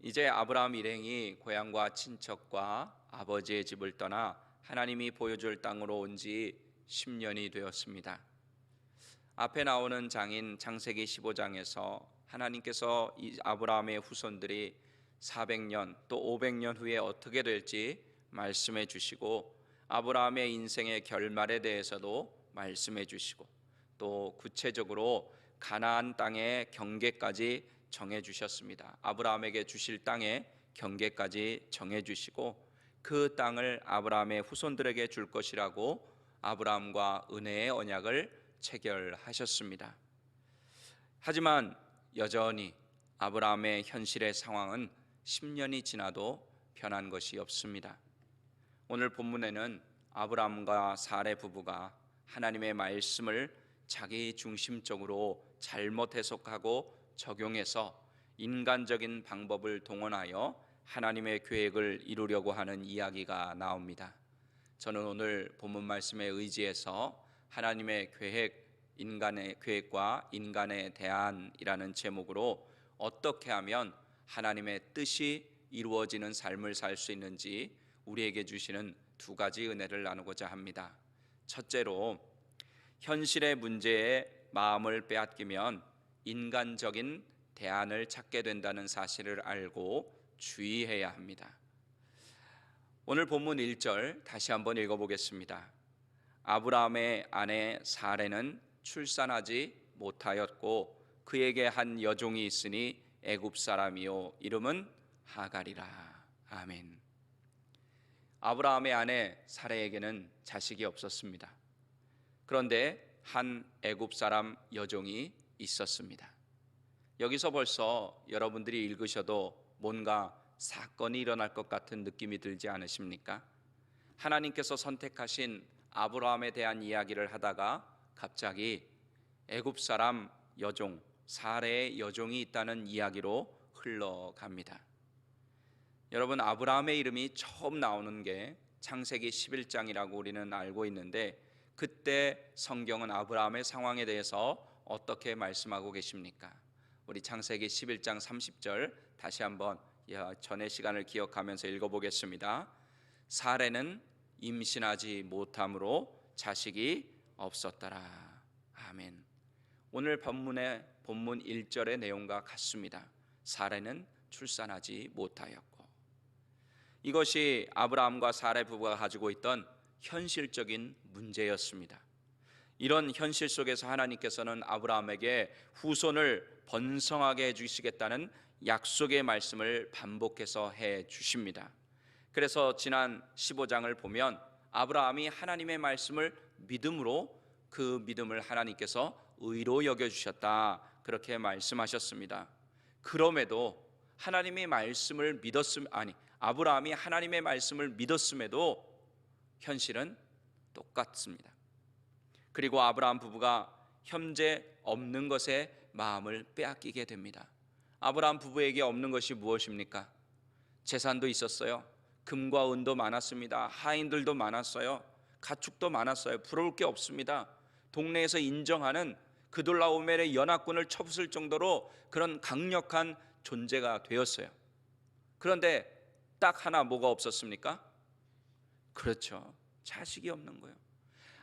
이제 아브라함 일행이 고향과 친척과 아버지의 집을 떠나 하나님이 보여줄 땅으로 온 지 10년이 되었습니다. 앞에 나오는 장인 창세기 15장에서 하나님께서 이 아브라함의 후손들이 400년 또 500년 후에 어떻게 될지 말씀해 주시고, 아브라함의 인생의 결말에 대해서도 말씀해 주시고, 또 구체적으로 가나안 땅의 경계까지 정해 주셨습니다. 아브라함에게 주실 땅의 경계까지 정해 주시고, 그 땅을 아브라함의 후손들에게 줄 것이라고 아브라함과 은혜의 언약을 체결하셨습니다. 하지만 여전히 아브라함의 현실의 상황은 10년이 지나도 변한 것이 없습니다. 오늘 본문에는 아브라함과 사레 부부가 하나님의 말씀을 자기 중심적으로 잘못 해석하고 적용해서 인간적인 방법을 동원하여 하나님의 계획을 이루려고 하는 이야기가 나옵니다. 저는 오늘 본문 말씀에 의지해서 하나님의 계획, 인간의 계획과 인간의 대안이라는 제목으로 어떻게 하면 하나님의 뜻이 이루어지는 삶을 살 수 있는지 우리에게 주시는 두 가지 은혜를 나누고자 합니다. 첫째로, 현실의 문제에 마음을 빼앗기면 인간적인 대안을 찾게 된다는 사실을 알고 주의해야 합니다. 오늘 본문 1절 다시 한번 읽어보겠습니다. 아브라함의 아내 사레는 출산하지 못하였고 그에게 한 여종이 있으니 애굽 사람이요 이름은 하갈이라. 아멘. 아브라함의 아내 사레에게는 자식이 없었습니다. 그런데 한 애굽 사람 여종이 있었습니다. 여기서 벌써 여러분들이 읽으셔도 뭔가 사건이 일어날 것 같은 느낌이 들지 않으십니까? 하나님께서 선택하신 아브라함에 대한 이야기를 하다가 갑자기 애굽 사람 여종, 사레의 여종이 있다는 이야기로 흘러갑니다. 여러분, 아브라함의 이름이 처음 나오는 게 창세기 11장이라고 우리는 알고 있는데, 그때 성경은 아브라함의 상황에 대해서 어떻게 말씀하고 계십니까? 우리 창세기 11장 30절 다시 한번 전의 시간을 기억하면서 읽어보겠습니다. 사레는 임신하지 못함으로 자식이 없었더라. 아멘. 오늘 본문 1절의 내용과 같습니다. 사레는 출산하지 못하였고, 이것이 아브라함과 사레 부부가 가지고 있던 현실적인 문제였습니다. 이런 현실 속에서 하나님께서는 아브라함에게 후손을 번성하게 해주시겠다는 약속의 말씀을 반복해서 해 주십니다. 그래서 지난 15장을 보면 아브라함이 하나님의 말씀을 믿음으로, 그 믿음을 하나님께서 의로 여겨주셨다, 그렇게 말씀하셨습니다. 그럼에도 하나님의 말씀을 아브라함이 하나님의 말씀을 믿었음에도 현실은 똑같습니다. 그리고 아브라함 부부가 현재 없는 것에 마음을 빼앗기게 됩니다. 아브라함 부부에게 없는 것이 무엇입니까? 재산도 있었어요. 금과 은도 많았습니다. 하인들도 많았어요. 가축도 많았어요. 부러울 게 없습니다. 동네에서 인정하는 그돌라오멜의 연합군을 쳐부술 정도로 그런 강력한 존재가 되었어요. 그런데 딱 하나 뭐가 없었습니까? 그렇죠, 자식이 없는 거예요.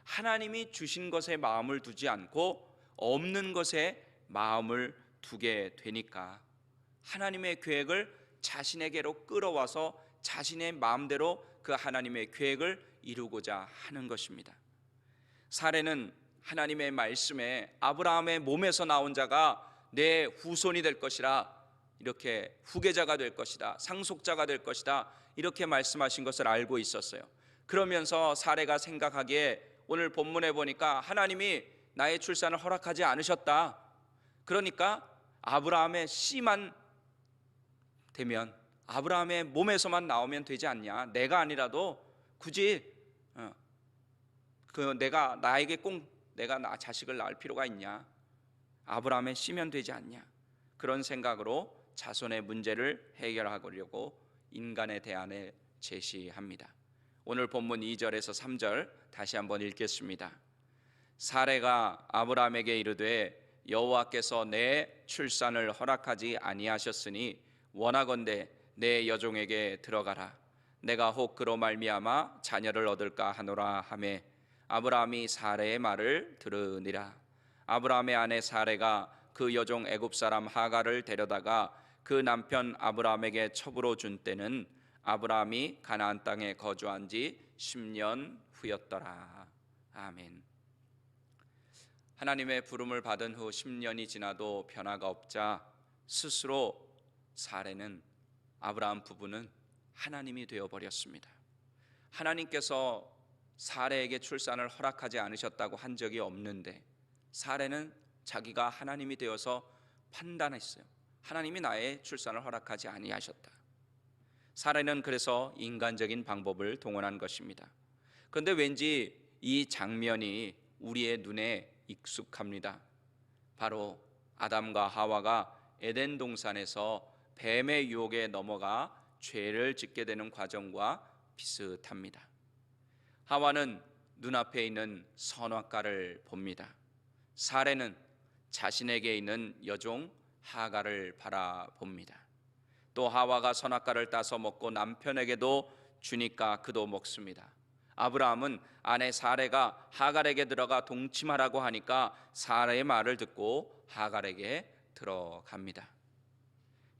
하나님이 주신 것에 마음을 두지 않고 없는 것에 마음을 두게 되니까 하나님의 계획을 자신에게로 끌어와서 자신의 마음대로 그 하나님의 계획을 이루고자 하는 것입니다. 사레는 하나님의 말씀에 아브라함의 몸에서 나온 자가 내 후손이 될 것이라, 이렇게 후계자가 될 것이다, 상속자가 될 것이다, 이렇게 말씀하신 것을 알고 있었어요. 그러면서 사레가 생각하기에 오늘 본문에 보니까 하나님이 나의 출산을 허락하지 않으셨다. 그러니까 아브라함의 씨만 되면, 아브라함의 몸에서만 나오면 되지 않냐, 내가 아니라도 굳이 내가 자식을 낳을 필요가 있냐, 아브라함의 씨면 되지 않냐, 그런 생각으로 자손의 문제를 해결하려고 인간의 대안을 제시합니다. 오늘 본문 2절에서 3절 다시 한번 읽겠습니다. 사레가 아브라함에게 이르되 여호와께서 내 출산을 허락하지 아니하셨으니 원하건대 내 여종에게 들어가라. 내가 혹 그로 말미암아 자녀를 얻을까 하노라 하매 아브라함이 사레의 말을 들으니라. 아브라함의 아내 사레가 그 여종 애굽 사람 하갈을 데려다가 그 남편 아브라함에게 첩으로 준 때는 아브라함이 가나안 땅에 거주한 지 10년 후였더라. 아멘. 하나님의 부름을 받은 후 10년이 지나도 변화가 없자 스스로 사레는, 아브라함 부부는 하나님이 되어버렸습니다. 하나님께서 사레에게 출산을 허락하지 않으셨다고 한 적이 없는데 사레는 자기가 하나님이 되어서 판단했어요. 하나님이 나의 출산을 허락하지 아니하셨다. 사레는 그래서 인간적인 방법을 동원한 것입니다. 그런데 왠지 이 장면이 우리의 눈에 익숙합니다. 바로 아담과 하와가 에덴 동산에서 뱀의 유혹에 넘어가 죄를 짓게 되는 과정과 비슷합니다. 하와는 눈앞에 있는 선악과를 봅니다. 사레는 자신에게 있는 여종 하갈을 바라봅니다. 또 하와가 선악과를 따서 먹고 남편에게도 주니까 그도 먹습니다. 아브라함은 아내 사레가 하갈에게 들어가 동침하라고 하니까 사레의 말을 듣고 하갈에게 들어갑니다.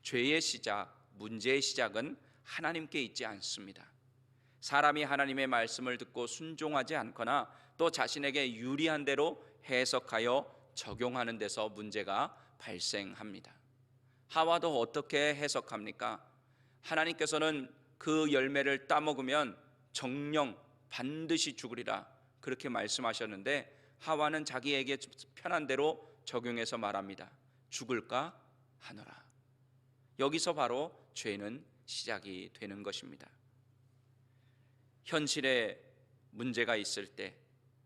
죄의 시작, 문제의 시작은 하나님께 있지 않습니다. 사람이 하나님의 말씀을 듣고 순종하지 않거나 또 자신에게 유리한 대로 해석하여 적용하는 데서 문제가 발생합니다. 하와도 어떻게 해석합니까? 하나님께서는 그 열매를 따먹으면 정령 반드시 죽으리라 그렇게 말씀하셨는데 하와는 자기에게 편한 대로 적용해서 말합니다. 죽을까 하노라. 여기서 바로 죄는 시작이 되는 것입니다. 현실에 문제가 있을 때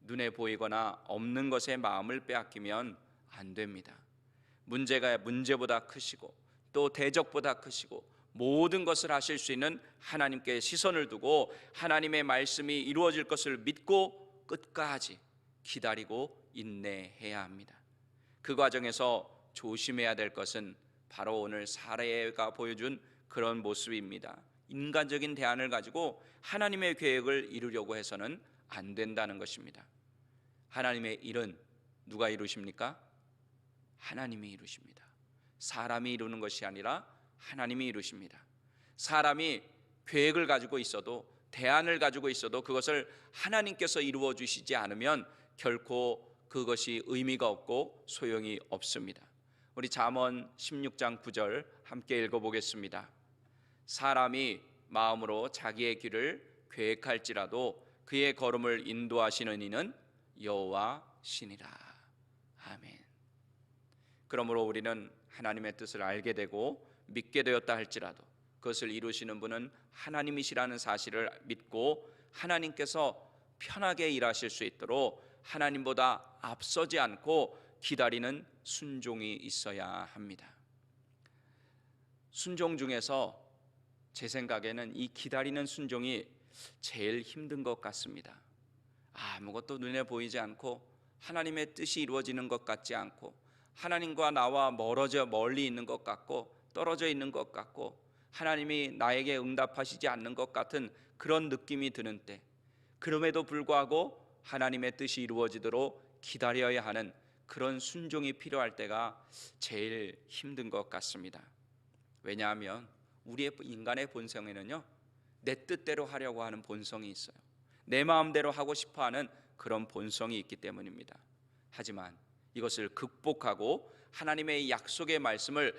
눈에 보이거나 없는 것에 마음을 빼앗기면 안 됩니다. 문제가 문제보다 크시고 또 대적보다 크시고 모든 것을 하실 수 있는 하나님께 시선을 두고 하나님의 말씀이 이루어질 것을 믿고 끝까지 기다리고 인내해야 합니다. 그 과정에서 조심해야 될 것은 바로 오늘 사레가 보여준 그런 모습입니다. 인간적인 대안을 가지고 하나님의 계획을 이루려고 해서는 안 된다는 것입니다. 하나님의 일은 누가 이루십니까? 하나님이 이루십니다. 사람이 이루는 것이 아니라 하나님이 이루십니다. 사람이 계획을 가지고 있어도 대안을 가지고 있어도 그것을 하나님께서 이루어 주시지 않으면 결코 그것이 의미가 없고 소용이 없습니다. 우리 잠언 16장 9절 함께 읽어보겠습니다. 사람이 마음으로 자기의 길을 계획할지라도 그의 걸음을 인도하시는 이는 여호와시니라. 아멘. 그러므로 우리는 하나님의 뜻을 알게 되고 믿게 되었다 할지라도 그것을 이루시는 분은 하나님이시라는 사실을 믿고 하나님께서 편하게 일하실 수 있도록 하나님보다 앞서지 않고 기다리는 순종이 있어야 합니다. 순종 중에서 제 생각에는 이 기다리는 순종이 제일 힘든 것 같습니다. 아무것도 눈에 보이지 않고 하나님의 뜻이 이루어지는 것 같지 않고 하나님과 나와 멀리 있는 것 같고 떨어져 있는 것 같고 하나님이 나에게 응답하시지 않는 것 같은 그런 느낌이 드는 때, 그럼에도 불구하고 하나님의 뜻이 이루어지도록 기다려야 하는 그런 순종이 필요할 때가 제일 힘든 것 같습니다. 왜냐하면 우리의 인간의 본성에는요, 내 뜻대로 하려고 하는 본성이 있어요. 내 마음대로 하고 싶어하는 그런 본성이 있기 때문입니다. 하지만 이것을 극복하고 하나님의 약속의 말씀을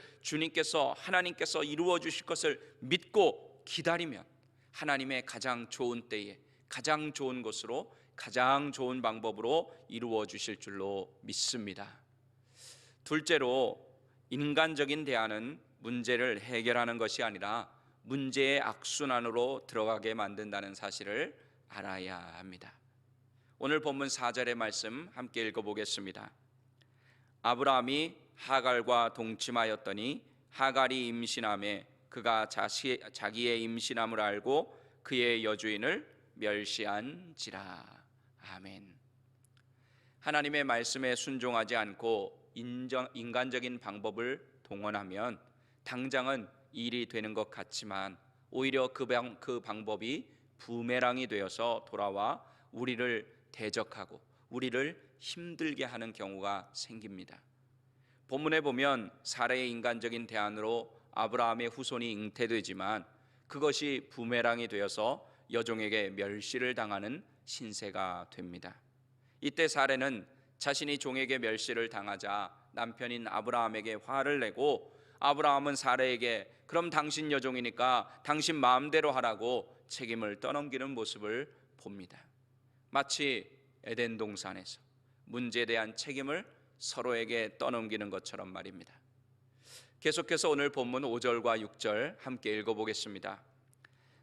하나님께서 이루어 주실 것을 믿고 기다리면 하나님의 가장 좋은 때에 가장 좋은 것으로 가장 좋은 방법으로 이루어 주실 줄로 믿습니다. 둘째로, 인간적인 대안은 문제를 해결하는 것이 아니라 문제의 악순환으로 들어가게 만든다는 사실을 알아야 합니다. 오늘 본문 4절의 말씀 함께 읽어보겠습니다. 아브라함이 하갈과 동침하였더니 하갈이 임신하매 그가 자기의 임신함을 알고 그의 여주인을 멸시한지라. 아멘. 하나님의 말씀에 순종하지 않고 인간적인 방법을 동원하면 당장은 일이 되는 것 같지만 오히려 그 방법이 부메랑이 되어서 돌아와 우리를 대적하고 우리를 힘들게 하는 경우가 생깁니다. 본문에 보면 사라의 인간적인 대안으로 아브라함의 후손이 잉태되지만 그것이 부메랑이 되어서 여종에게 멸시를 당하는 신세가 됩니다. 이때 사라는 자신이 종에게 멸시를 당하자 남편인 아브라함에게 화를 내고 아브라함은 사라에게 그럼 당신 여종이니까 당신 마음대로 하라고 책임을 떠넘기는 모습을 봅니다. 마치 에덴 동산에서 문제에 대한 책임을 서로에게 떠넘기는 것처럼 말입니다. 계속해서 오늘 본문 5절과 6절 함께 읽어보겠습니다.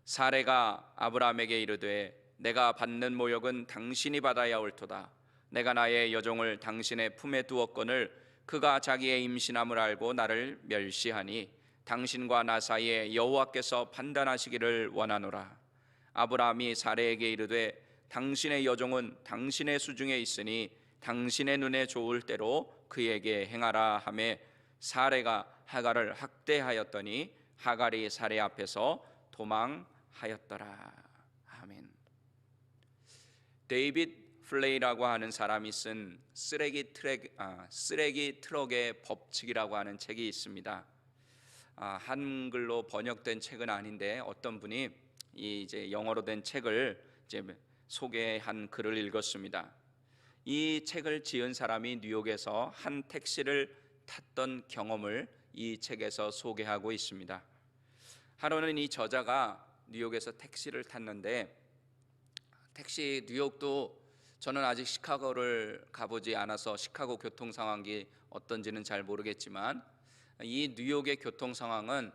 사레가 아브라함에게 이르되 내가 받는 모욕은 당신이 받아야 옳도다. 내가 나의 여종을 당신의 품에 두었거늘 그가 자기의 임신함을 알고 나를 멸시하니 당신과 나 사이에 여호와께서 판단하시기를 원하노라. 아브라함이 사레에게 이르되 당신의 여종은 당신의 수중에 있으니 당신의 눈에 좋을 대로 그에게 행하라 하매 사레가 하갈을 학대하였더니 하갈이 사레 앞에서 도망하였더라. 아멘. 데이빗 플레이라고 하는 사람이 쓴 쓰레기 트럭의 법칙이라고 하는 책이 있습니다. 한글로 번역된 책은 아닌데 어떤 분이 이제 영어로 된 책을 이제 소개한 글을 읽었습니다. 이 책을 지은 사람이 뉴욕에서 한 택시를 탔던 경험을 이 책에서 소개하고 있습니다. 하루는 이 저자가 뉴욕에서 택시를 탔는데 뉴욕도 저는 아직 시카고를 가보지 않아서 시카고 교통 상황이 어떤지는 잘 모르겠지만 이 뉴욕의 교통 상황은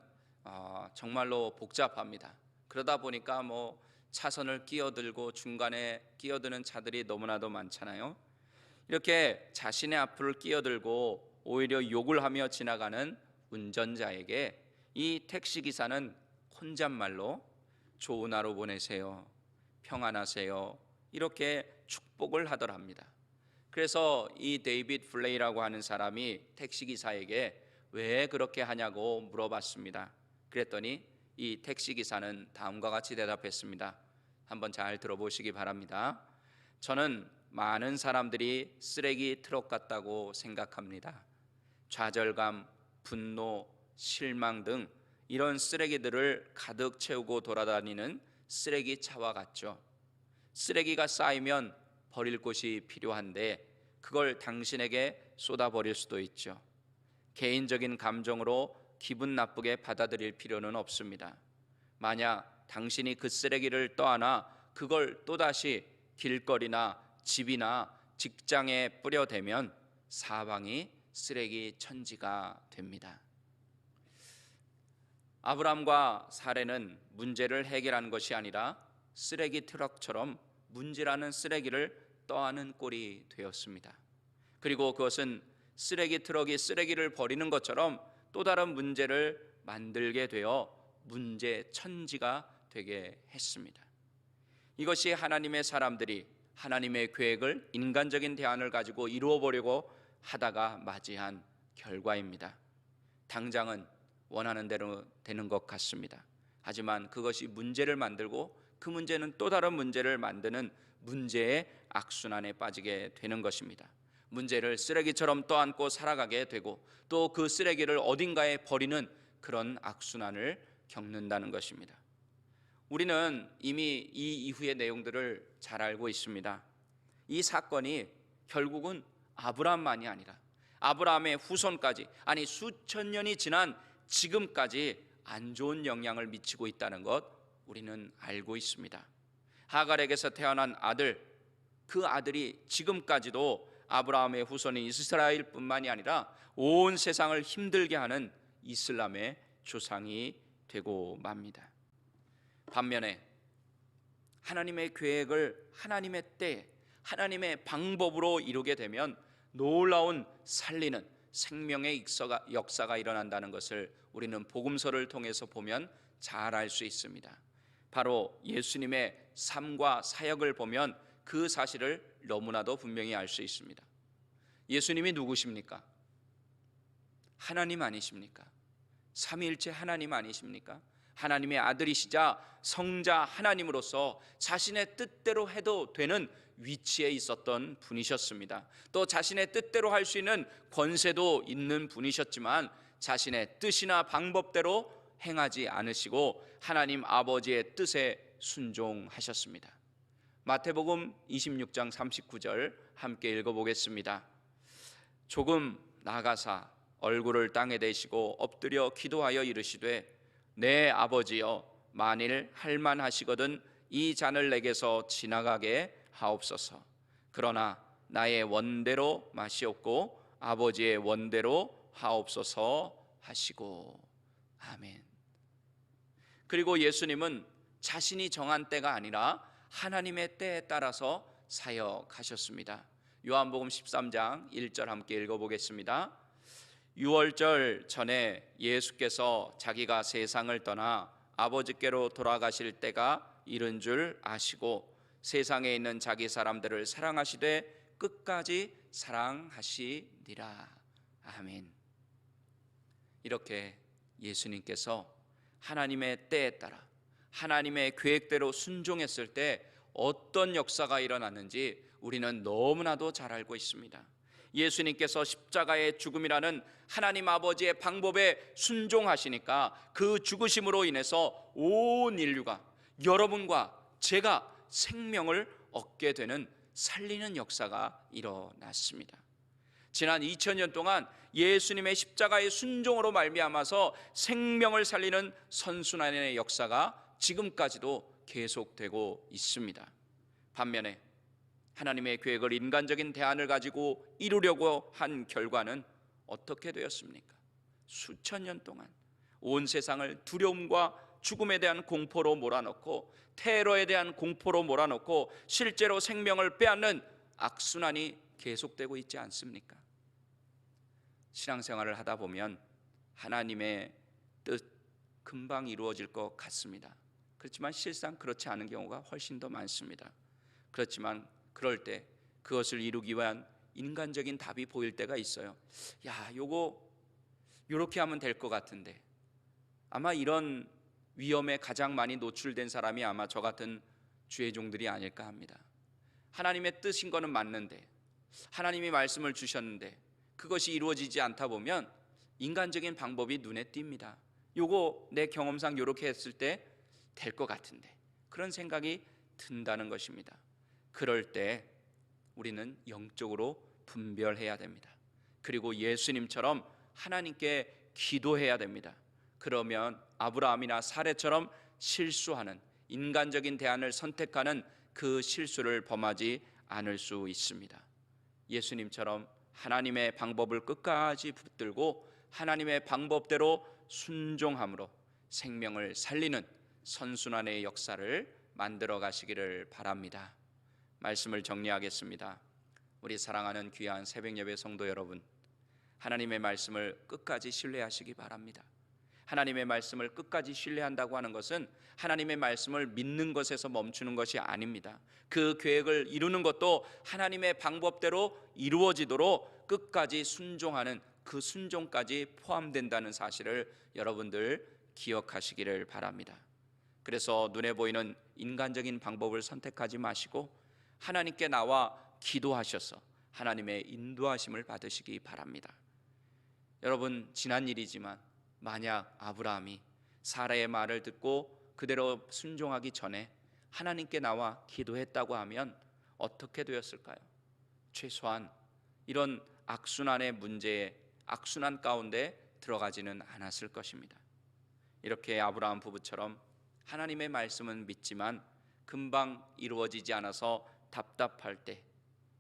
정말로 복잡합니다. 그러다 보니까 차선을 끼어들고 중간에 끼어드는 차들이 너무나도 많잖아요. 이렇게 자신의 앞을 끼어들고 오히려 욕을 하며 지나가는 운전자에게 이 택시기사는 혼잣말로 좋은 하루 보내세요, 평안하세요 이렇게 축복을 하더랍니다. 그래서 이 데이빗 플레이라고 하는 사람이 택시기사에게 왜 그렇게 하냐고 물어봤습니다. 그랬더니 이 택시기사는 다음과 같이 대답했습니다. 한번 잘 들어보시기 바랍니다. 저는 많은 사람들이 쓰레기 트럭 같다고 생각합니다. 좌절감, 분노, 실망 등 이런 쓰레기들을 가득 채우고 돌아다니는 쓰레기차와 같죠. 쓰레기가 쌓이면 버릴 곳이 필요한데 그걸 당신에게 쏟아버릴 수도 있죠. 개인적인 감정으로 기분 나쁘게 받아들일 필요는 없습니다. 만약 당신이 그 쓰레기를 떠안아 그걸 또다시 길거리나 집이나 직장에 뿌려대면 사방이 쓰레기 천지가 됩니다. 아브람과 사레는 문제를 해결하는 것이 아니라 쓰레기 트럭처럼 문제라는 쓰레기를 떠안은 꼴이 되었습니다. 그리고 그것은 쓰레기 트럭이 쓰레기를 버리는 것처럼 또 다른 문제를 만들게 되어 문제 천지가 되게 했습니다. 이것이 하나님의 사람들이 하나님의 계획을 인간적인 대안을 가지고 이루어 보려고 하다가 맞이한 결과입니다. 당장은 원하는 대로 되는 것 같습니다. 하지만 그것이 문제를 만들고 그 문제는 또 다른 문제를 만드는 문제의 악순환에 빠지게 되는 것입니다. 문제를 쓰레기처럼 떠안고 살아가게 되고 또 그 쓰레기를 어딘가에 버리는 그런 악순환을 겪는다는 것입니다. 우리는 이미 이 이후의 내용들을 잘 알고 있습니다. 이 사건이 결국은 아브라함만이 아니라 아브라함의 후손까지, 아니 수천 년이 지난 지금까지 안 좋은 영향을 미치고 있다는 것 우리는 알고 있습니다. 하갈에게서 태어난 아들, 그 아들이 지금까지도 아브라함의 후손인 이스라엘뿐만이 아니라 온 세상을 힘들게 하는 이슬람의 조상이 되고 맙니다. 반면에 하나님의 계획을 하나님의 때, 하나님의 방법으로 이루게 되면 놀라운 살리는 생명의 역사가 일어난다는 것을 우리는 복음서를 통해서 보면 잘 알 수 있습니다. 바로 예수님의 삶과 사역을 보면 그 사실을 너무나도 분명히 알 수 있습니다. 예수님이 누구십니까? 하나님 아니십니까? 삼위일체 하나님 아니십니까? 하나님의 아들이시자 성자 하나님으로서 자신의 뜻대로 해도 되는 위치에 있었던 분이셨습니다. 또 자신의 뜻대로 할 수 있는 권세도 있는 분이셨지만 자신의 뜻이나 방법대로 행하지 않으시고 하나님 아버지의 뜻에 순종하셨습니다. 마태복음 26장 39절 함께 읽어보겠습니다. 조금 나가사 얼굴을 땅에 대시고 엎드려 기도하여 이르시되 내 아버지여 만일 할만하시거든 이 잔을 내게서 지나가게 하옵소서. 그러나 나의 원대로 마시옵고 아버지의 원대로 하옵소서 하시고. 아멘. 그리고 예수님은 자신이 정한 때가 아니라 하나님의 때에 따라서 사역하셨습니다. 요한복음 13장 1절 함께 읽어보겠습니다. 유월절 전에 예수께서 자기가 세상을 떠나 아버지께로 돌아가실 때가 이른 줄 아시고 세상에 있는 자기 사람들을 사랑하시되 끝까지 사랑하시니라. 아멘. 이렇게 예수님께서 하나님의 때에 따라 하나님의 계획대로 순종했을 때 어떤 역사가 일어났는지 우리는 너무나도 잘 알고 있습니다. 예수님께서 십자가의 죽음이라는 하나님 아버지의 방법에 순종하시니까 그 죽으심으로 인해서 온 인류가, 여러분과 제가 생명을 얻게 되는 살리는 역사가 일어났습니다. 지난 2000년 동안 예수님의 십자가의 순종으로 말미암아서 생명을 살리는 선순환의 역사가 지금까지도 계속되고 있습니다. 반면에 하나님의 계획을 인간적인 대안을 가지고 이루려고 한 결과는 어떻게 되었습니까? 수천 년 동안 온 세상을 두려움과 죽음에 대한 공포로 몰아넣고 테러에 대한 공포로 몰아넣고 실제로 생명을 빼앗는 악순환이 계속되고 있지 않습니까? 신앙생활을 하다 보면 하나님의 뜻 금방 이루어질 것 같습니다. 그렇지만 실상 그렇지 않은 경우가 훨씬 더 많습니다. 그렇지만 그럴 때 그것을 이루기 위한 인간적인 답이 보일 때가 있어요. 야, 요렇게 하면 될 것 같은데. 아마 이런 위험에 가장 많이 노출된 사람이 아마 저 같은 주의 종들이 아닐까 합니다. 하나님의 뜻인 거는 맞는데, 하나님이 말씀을 주셨는데 그것이 이루어지지 않다 보면 인간적인 방법이 눈에 띕니다. 요거 내 경험상 요렇게 했을 때 될 것 같은데, 그런 생각이 든다는 것입니다. 그럴 때 우리는 영적으로 분별해야 됩니다. 그리고 예수님처럼 하나님께 기도해야 됩니다. 그러면 아브라함이나 사레처럼 실수하는, 인간적인 대안을 선택하는 그 실수를 범하지 않을 수 있습니다. 예수님처럼 하나님의 방법을 끝까지 붙들고 하나님의 방법대로 순종함으로 생명을 살리는 선순환의 역사를 만들어 가시기를 바랍니다. 말씀을 정리하겠습니다. 우리 사랑하는 귀한 새벽예배 성도 여러분, 하나님의 말씀을 끝까지 신뢰하시기 바랍니다. 하나님의 말씀을 끝까지 신뢰한다고 하는 것은 하나님의 말씀을 믿는 것에서 멈추는 것이 아닙니다. 그 계획을 이루는 것도 하나님의 방법대로 이루어지도록 끝까지 순종하는 그 순종까지 포함된다는 사실을 여러분들 기억하시기를 바랍니다. 그래서 눈에 보이는 인간적인 방법을 선택하지 마시고 하나님께 나와 기도하셔서 하나님의 인도하심을 받으시기 바랍니다. 여러분, 지난 일이지만 만약 아브라함이 사라의 말을 듣고 그대로 순종하기 전에 하나님께 나와 기도했다고 하면 어떻게 되었을까요? 최소한 이런 악순환의 문제에, 악순환 가운데 들어가지는 않았을 것입니다. 이렇게 아브라함 부부처럼 하나님의 말씀은 믿지만 금방 이루어지지 않아서 답답할 때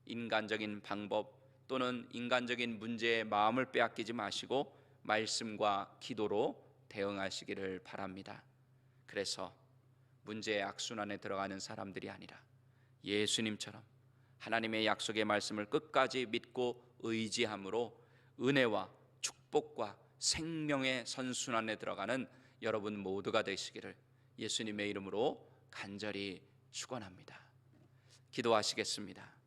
인간적인 방법 또는 인간적인 문제에 마음을 빼앗기지 마시고 말씀과 기도로 대응하시기를 바랍니다. 그래서 문제의 악순환에 들어가는 사람들이 아니라 예수님처럼 하나님의 약속의 말씀을 끝까지 믿고 의지함으로 은혜와 축복과 생명의 선순환에 들어가는 여러분 모두가 되시기를 예수님의 이름으로 간절히 축원합니다. 기도하시겠습니다.